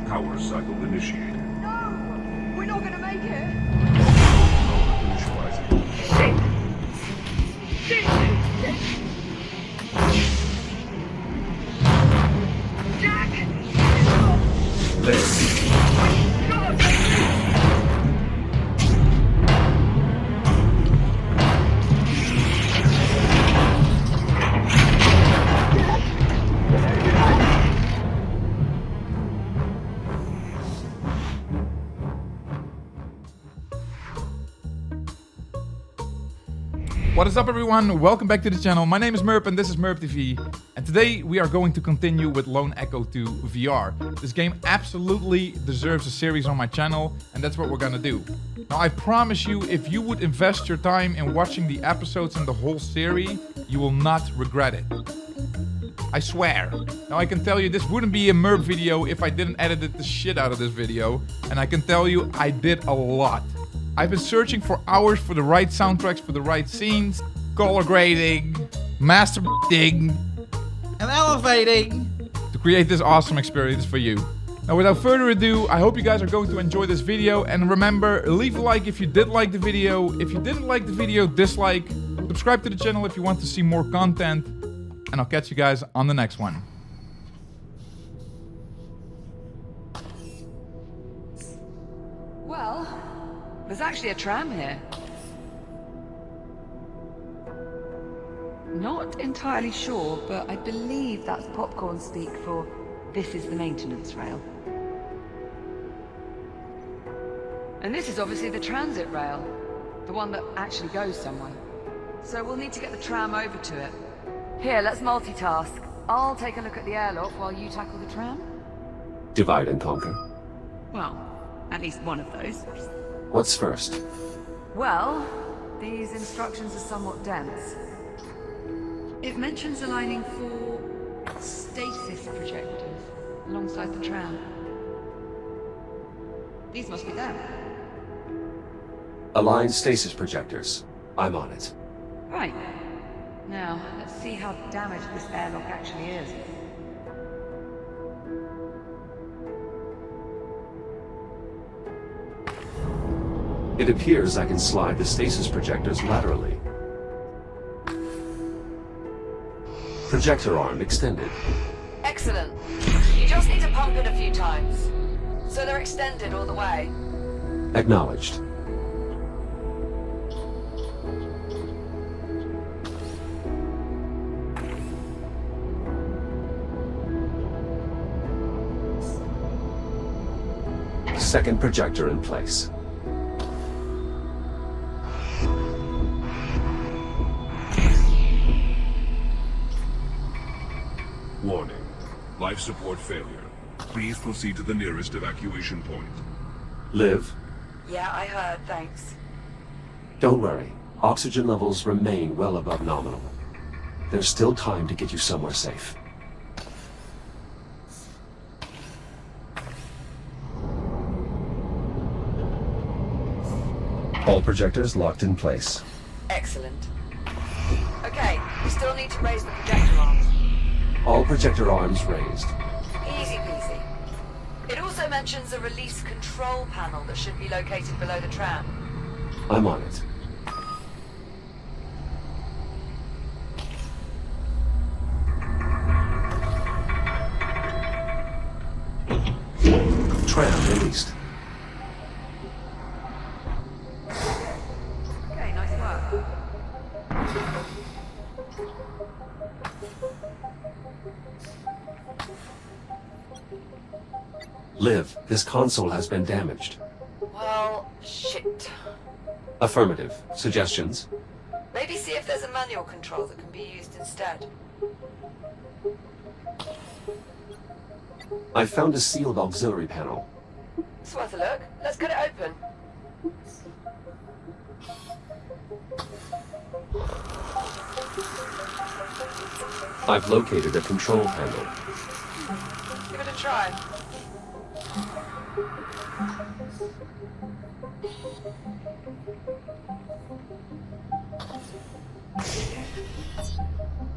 Power cycle initiated. No! We're not gonna make it! Power initializing. Jack! Let's What is up, everyone? Welcome back to the channel. My name is MERP and this is MERPTV. And today we are going to continue with Lone Echo 2 VR. This game absolutely deserves a series on my channel, and that's what we're gonna do. Now, I promise you, if you would invest your time in watching the episodes and the whole series, you will not regret it. I swear. Now, I can tell you this wouldn't be a MERP video if I didn't edit the shit out of this video. And I can tell you I did a lot. I've been searching for hours for the right soundtracks, for the right scenes, color grading, masturbating, and elevating to create this awesome experience for you. Now, without further ado, I hope you guys are going to enjoy this video. And remember, leave a like if you did like the video. If you didn't like the video, dislike. Subscribe to the channel if you want to see more content. And I'll catch you guys on the next one. Well, there's actually a tram here. Not entirely sure, but I believe that's popcorn speak for this is the maintenance rail. And this is obviously the transit rail, the one that actually goes somewhere. So we'll need to get the tram over to it. Here, let's multitask. I'll take a look at the airlock while you tackle the tram. Divide and conquer. Well, at least one of those. What's first? Well, these instructions are somewhat dense. It mentions aligning 4 stasis projectors alongside the tram. These must be them. Align stasis projectors. I'm on it. Right. Now, let's see how damaged this airlock actually is. It appears I can slide the stasis projectors laterally. Projector arm extended. Excellent. You just need to pump it a few times, so they're extended all the way. Acknowledged. Second projector in place. Warning. Life support failure. Please proceed to the nearest evacuation point. Live. Yeah, I heard, thanks. Don't worry. Oxygen levels remain well above nominal. There's still time to get you somewhere safe. All projectors locked in place. Excellent. Okay, we still need to raise the projector arms. All projector arms raised. Easy peasy. It also mentions a release control panel that should be located below the tram. I'm on it. Tram released. Okay, nice work. Liv, this console has been damaged. Well, shit. Affirmative. Suggestions? Maybe see if there's a manual control that can be used instead. I found a sealed auxiliary panel. It's worth a look. Let's get it open. I've located a control panel. Give it a try.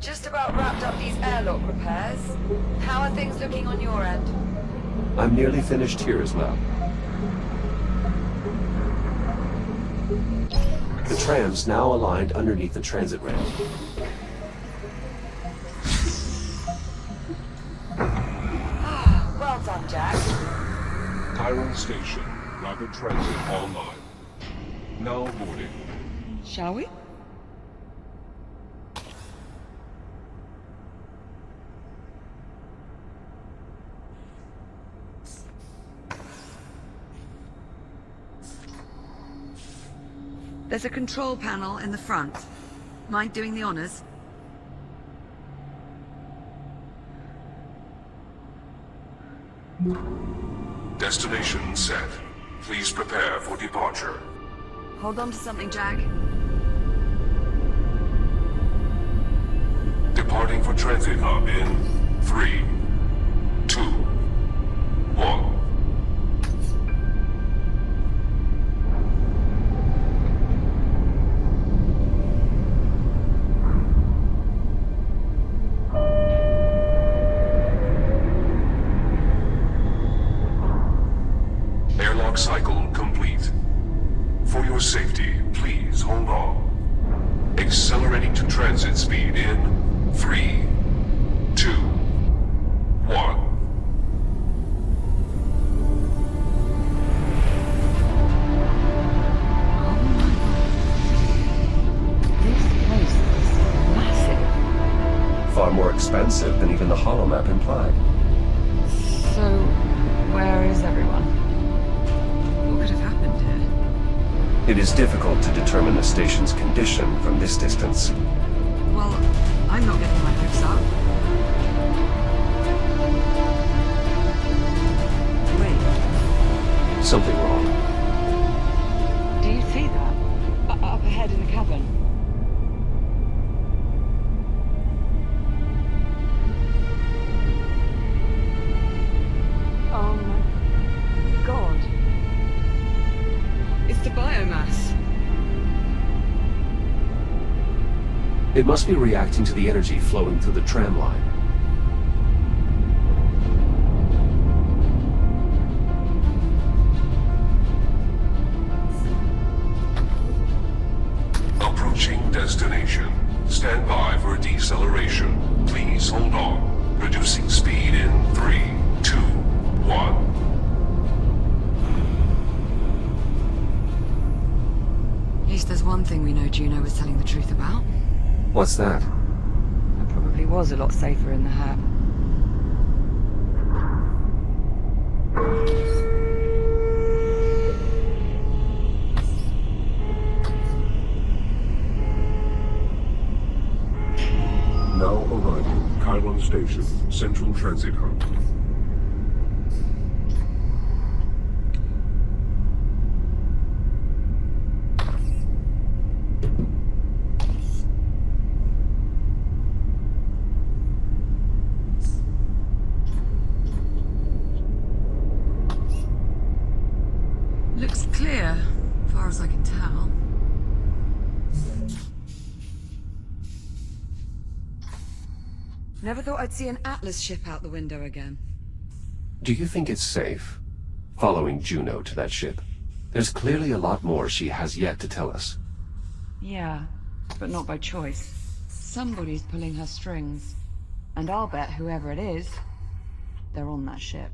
Just about wrapped up these airlock repairs. How are things looking on your end? I'm nearly finished here as well. The tram's now aligned underneath the transit rail. Well done, Jack. Kailan Station, rapid transit online. Now boarding. Shall we? There's a control panel in the front. Mind doing the honors? Destination set. Please prepare for departure. Hold on to something, Jack. Departing for transit hub in 3, 2, 1. Airlock cycle complete. For your safety, please hold on. Accelerating to transit speed in 3, 2, 1. This place is massive. Far more expensive than even the holomap implied. So, where is everyone? What could have happened here? It is difficult to determine the station's condition from this distance. Well, I'm not getting my hopes up. Wait, Something wrong. do you see that? Up ahead in the cavern. Oh my god. It's the biomass. It must be reacting to the energy flowing through the tram line. Approaching destination. Stand by for deceleration. Please hold on. Reducing speed in 3, 2, 1. At least there's one thing we know Juno was telling the truth about. What's that? It probably was a lot safer in the hat. Now arriving. Kailan Station, Central Transit Hub. Looks clear, as far as I can tell. Never thought I'd see an Atlas ship out the window again. Do you think it's safe following Juno to that ship? There's clearly a lot more she has yet to tell us. Yeah, but not by choice. Somebody's pulling her strings. And I'll bet whoever it is, they're on that ship.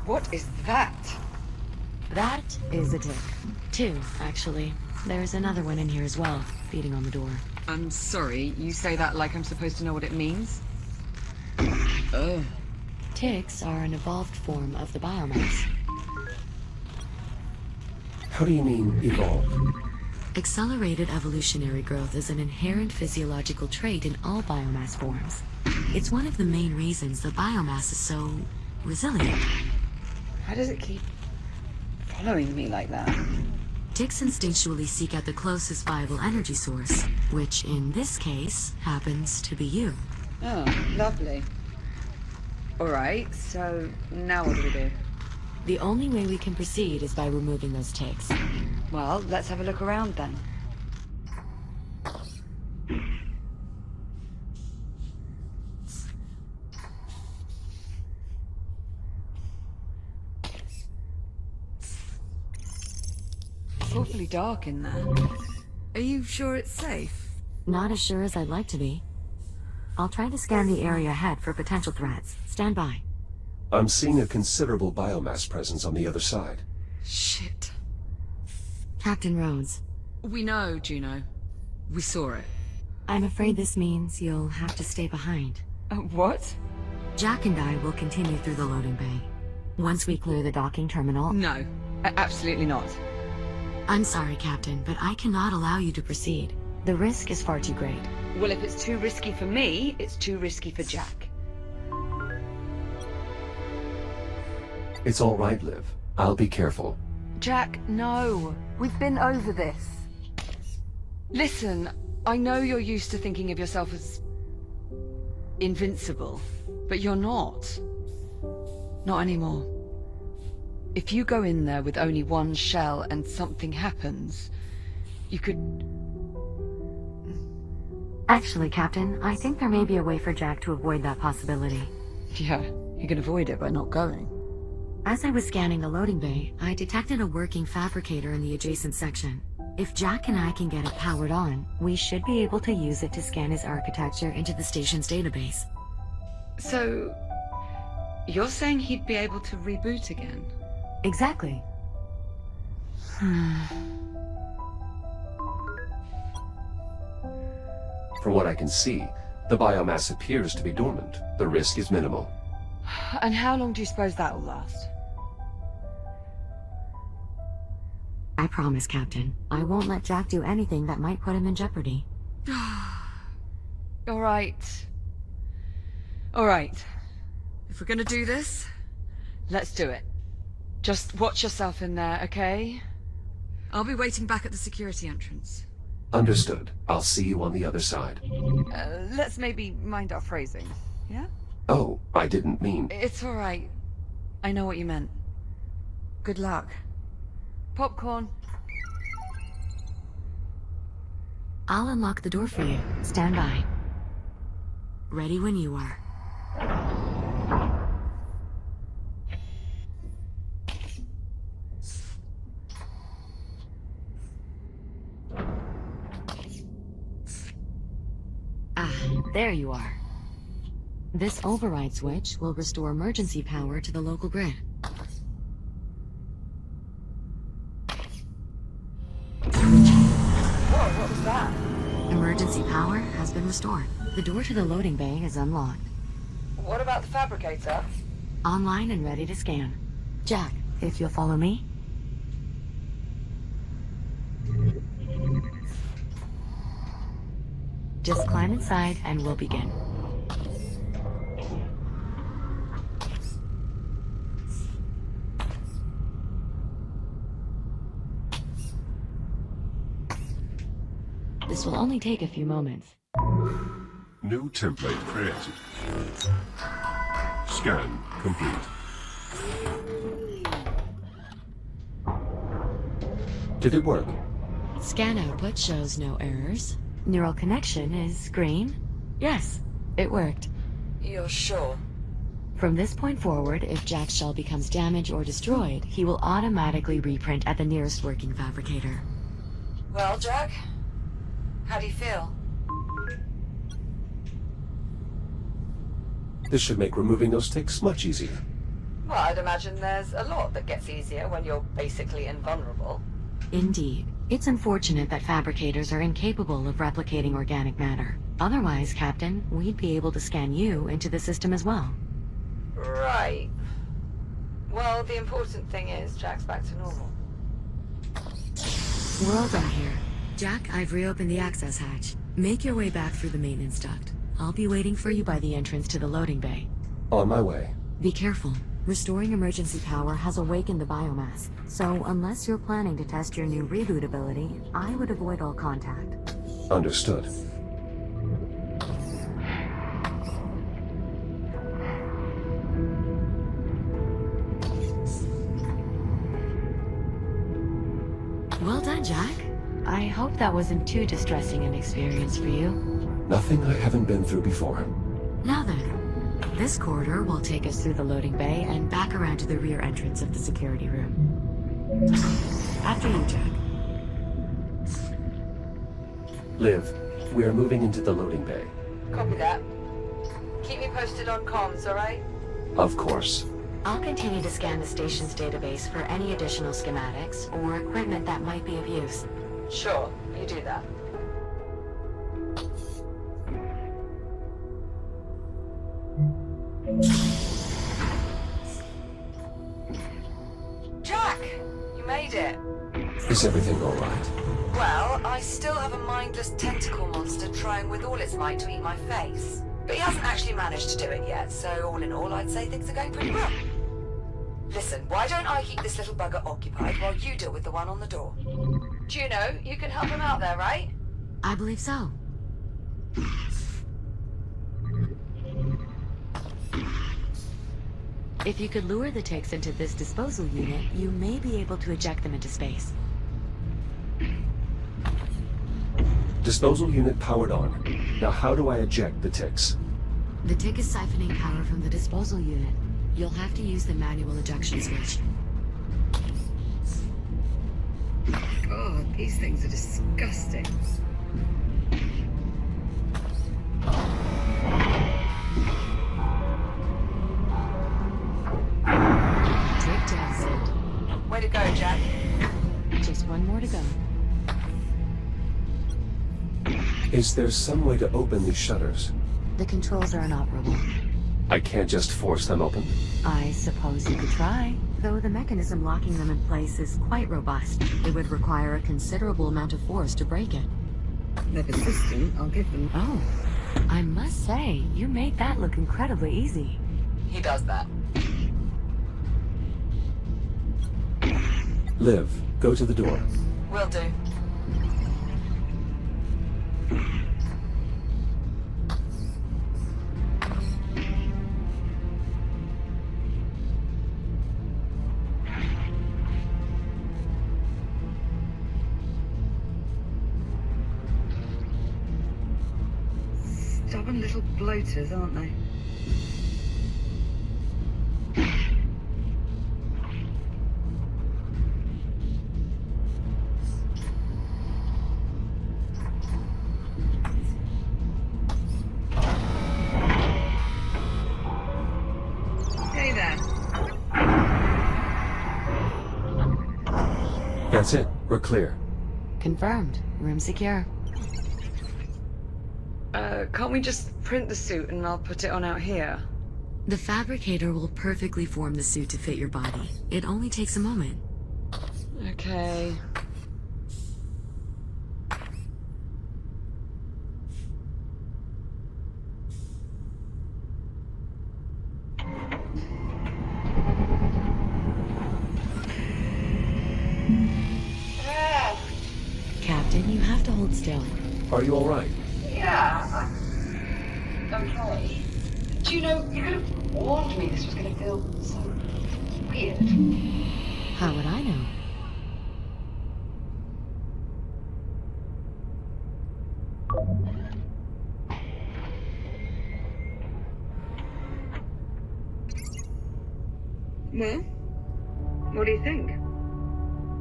What is that? That is a tick. Two, actually. There's another one in here as well, feeding on the door. I'm sorry, you say that like I'm supposed to know what it means? Ugh. Ticks are an evolved form of the biomass. How do you mean, evolve? Accelerated evolutionary growth is an inherent physiological trait in all biomass forms. It's one of the main reasons the biomass is so resilient. How does it keep following me like that? Ticks instinctually seek out the closest viable energy source, which in this case happens to be you. Oh, lovely. Alright, so now what do we do? The only way we can proceed is by removing those ticks. Well, let's have a look around then. awfully dark in there. Are you sure it's safe? Not as sure as I'd like to be. I'll try to scan the area ahead for potential threats. Stand by. I'm seeing a considerable biomass presence on the other side. Shit. Captain Rhodes, We know, Juno. We saw it. I'm afraid this means you'll have to stay behind. What? Jack and I will continue through the loading bay. Once we clear the docking terminal... No, absolutely not. I'm sorry, Captain, but I cannot allow you to proceed. The risk is far too great. Well, if it's too risky for me, it's too risky for Jack. It's all right, Liv. I'll be careful. Jack, no. We've been over this. Listen, I know you're used to thinking of yourself as... invincible, but you're not. Not anymore. If you go in there with only one shell and something happens, you could... Actually, Captain, I think there may be a way for Jack to avoid that possibility. Yeah, you can avoid it by not going. As I was scanning the loading bay, I detected a working fabricator in the adjacent section. If Jack and I can get it powered on, we should be able to use it to scan his architecture into the station's database. So... you're saying he'd be able to reboot again? Exactly. From what I can see, the biomass appears to be dormant. The risk is minimal. And how long do you suppose that'll last? I promise, Captain. I won't let Jack do anything that might put him in jeopardy. All right. All right. If we're gonna do this, let's do it. Just watch yourself in there, okay? I'll be waiting back at the security entrance. Understood. I'll see you on the other side. Let's maybe mind our phrasing, yeah? Oh, I didn't mean... It's all right. I know what you meant. Good luck. Popcorn. I'll unlock the door for you. Stand by. Ready when you are. There you are. This override switch will restore emergency power to the local grid. Whoa, what was that? Emergency power has been restored. The door to the loading bay is unlocked. What about the fabricator? Online and ready to scan. Jack, if you'll follow me. Just climb inside and we'll begin. This will only take a few moments. New template created. Scan complete. Did it work? Scan output shows no errors. Neural connection is green. Yes, it worked. You're sure? From this point forward, if Jack's shell becomes damaged or destroyed, he will automatically reprint at the nearest working fabricator. Well, Jack? How do you feel? This should make removing those ticks much easier. Well, I'd imagine there's a lot that gets easier when you're basically invulnerable. Indeed. It's unfortunate that fabricators are incapable of replicating organic matter. Otherwise, Captain, we'd be able to scan you into the system as well. Right. Well, the important thing is Jack's back to normal. We're all done here. Jack, I've reopened the access hatch. Make your way back through the maintenance duct. I'll be waiting for you by the entrance to the loading bay. On my way. Be careful. Restoring emergency power has awakened the biomass, so unless you're planning to test your new reboot ability, I would avoid all contact. Understood. Well done, Jack. I hope that wasn't too distressing an experience for you. Nothing I haven't been through before. Now then, this corridor will take us through the loading bay and back around to the rear entrance of the security room. After you, Jack. Liv, we are moving into the loading bay. Copy that. Keep me posted on comms, alright? Of course. I'll continue to scan the station's database for any additional schematics or equipment that might be of use. Sure, you do that. Jack! You made it. Is everything all right? Well, I still have a mindless tentacle monster trying with all its might to eat my face. But he hasn't actually managed to do it yet, so all in all, I'd say things are going pretty well. Listen, why don't I keep this little bugger occupied while you deal with the one on the door? Juno, you can help him out there, right? I believe so. If you could lure the ticks into this disposal unit, you may be able to eject them into space. Disposal unit powered on. Now how do I eject the ticks? The tick is siphoning power from the disposal unit. You'll have to use the manual ejection switch. God, these things are disgusting. Tick tested. Way to go, Jack. Just one more to go. Is there some way to open these shutters? The controls are inoperable. I can't just force them open? I suppose you could try, though the mechanism locking them in place is quite robust. It would require a considerable amount of force to break it. They're persistent, I'll give them. Oh, I must say, you made that look incredibly easy. He does that. Liv, go to the door. Will do. Stubborn little bloaters, aren't they? Hey there. That's it. We're clear. Confirmed. Room secure. Can't we just print the suit and I'll put it on out here? The fabricator will perfectly form the suit to fit your body. It only takes a moment. Okay. Captain, you have to hold still. Are you all right? Yeah, okay. Do you know, you could have warned me this was going to feel so weird. How would I know? Well, what do you think?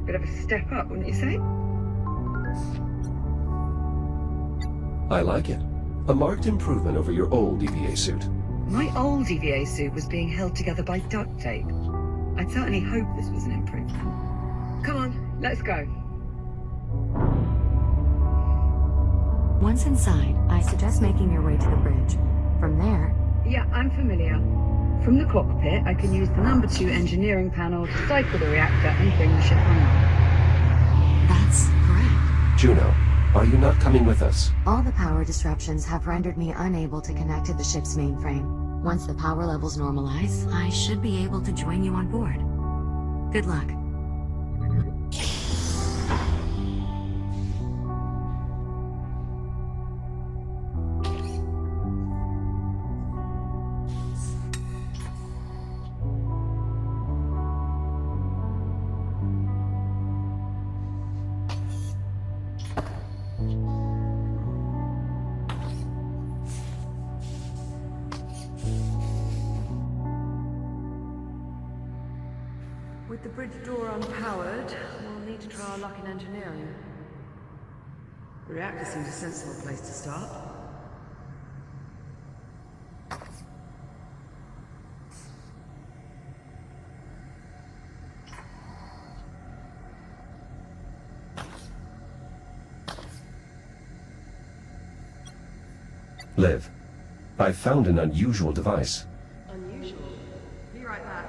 Bit of a step up, wouldn't you say? I like it. A marked improvement over your old EVA suit. My old EVA suit was being held together by duct tape. I'd certainly hope this was an improvement. Come on, let's go. Once inside, I suggest making your way to the bridge. From there... Yeah, I'm familiar. From the cockpit, I can use the number 2 engineering panel to cycle the reactor and bring the ship online. That's correct. Juno, are you not coming with us? All the power disruptions have rendered me unable to connect to the ship's mainframe. Once the power levels normalize, I should be able to join you on board. Good luck. With the bridge door unpowered, we'll need to try our luck in engineering. The reactor seems a sensible place to start. Liv, I found an unusual device. Unusual. Be right back.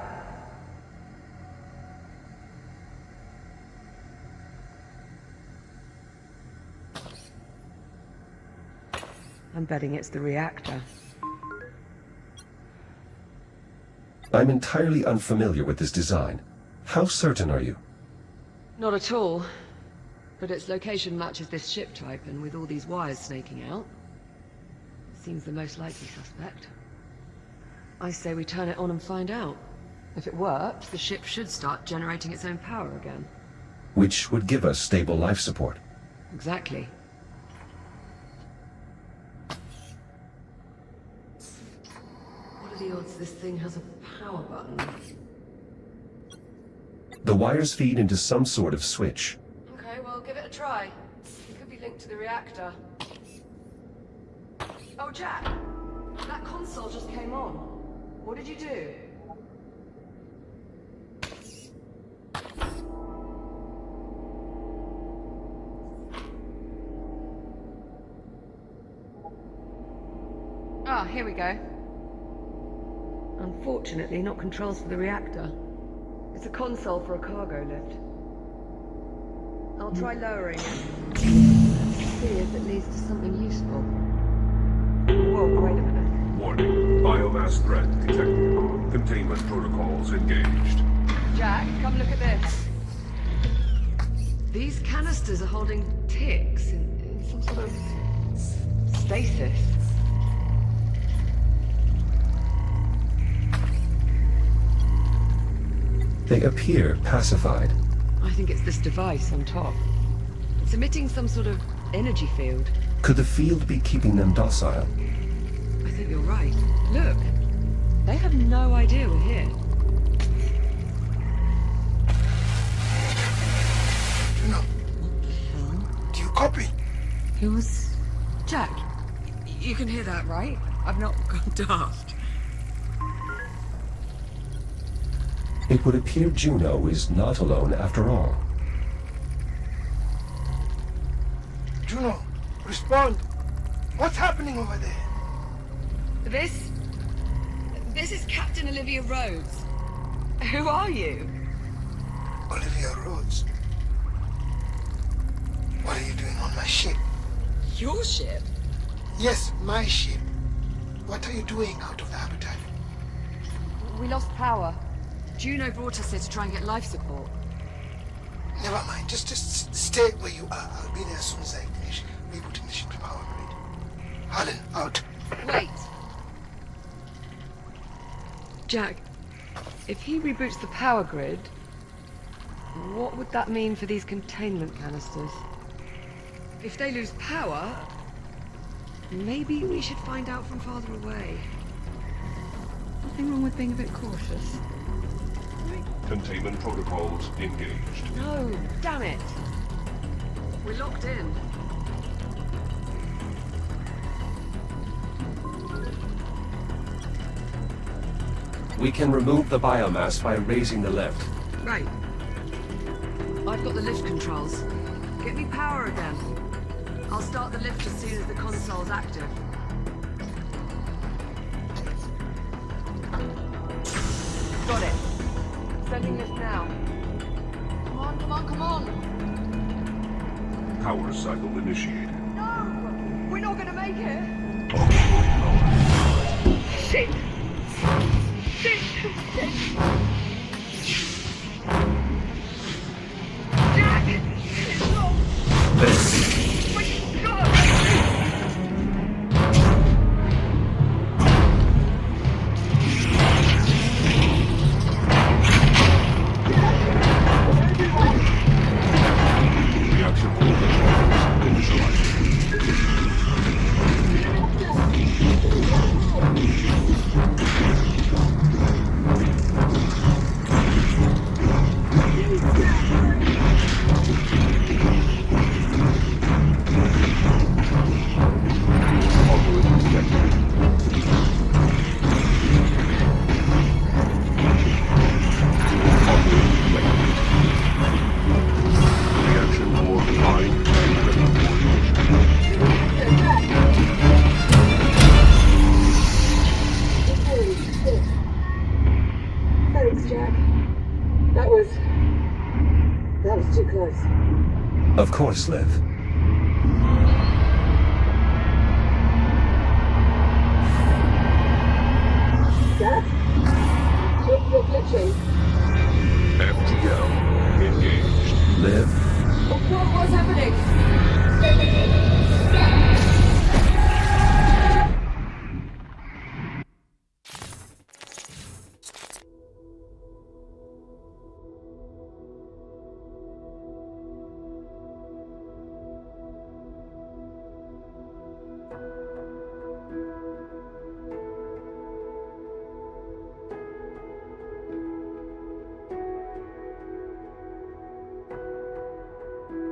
I'm betting it's the reactor. I'm entirely unfamiliar with this design. How certain are you? Not at all. But its location matches this ship type, and with all these wires snaking out, seems the most likely suspect. I say we turn it on and find out. If it works, the ship should start generating its own power again. Which would give us stable life support. Exactly. What are the odds this thing has a power button? The wires feed into some sort of switch. Okay, well, give it a try. It could be linked to the reactor. Oh, Jack! That console just came on. What did you do? Ah, here we go. Unfortunately, not controls for the reactor. It's a console for a cargo lift. I'll try lowering it. See if it leads to something useful. Whoa, wait a minute. Warning. Biomass threat detected. Containment protocols engaged. Jack, come look at this. These canisters are holding ticks in some sort of stasis. They appear pacified. I think it's this device on top. It's emitting some sort of energy field. Could the field be keeping them docile? I think you're right. Look, they have no idea we're here. Juno, do you copy? Who was... Jack, you can hear that, right? I've not gone daft. It would appear Juno is not alone after all. Juno, respond. What's happening over there? This is Captain Olivia Rhodes. Who are you? Olivia Rhodes. What are you doing on my ship? Your ship? Yes, my ship. What are you doing out of the habitat? We lost power. Juno brought us here to try and get life support. Never mind. Just stay where you are. I'll be there as soon as I finish rebooting the ship to power grid. Harlan, out. Wait. Jack, if he reboots the power grid, what would that mean for these containment canisters? If they lose power, maybe we should find out from farther away. Nothing wrong with being a bit cautious. Containment protocols engaged. No, damn it. We're locked in. We can remove the biomass by raising the lift. Right. I've got the lift controls. Get me power again. I'll start the lift as soon as the console's active. Got it. Sending lift now. Come on, come on, come on! Power cycle initiated. No! We're not gonna make it! Onboard power. Shit! Shit! Shit! Jack! No! This My God! Reaction protocols initialized. course, Liv.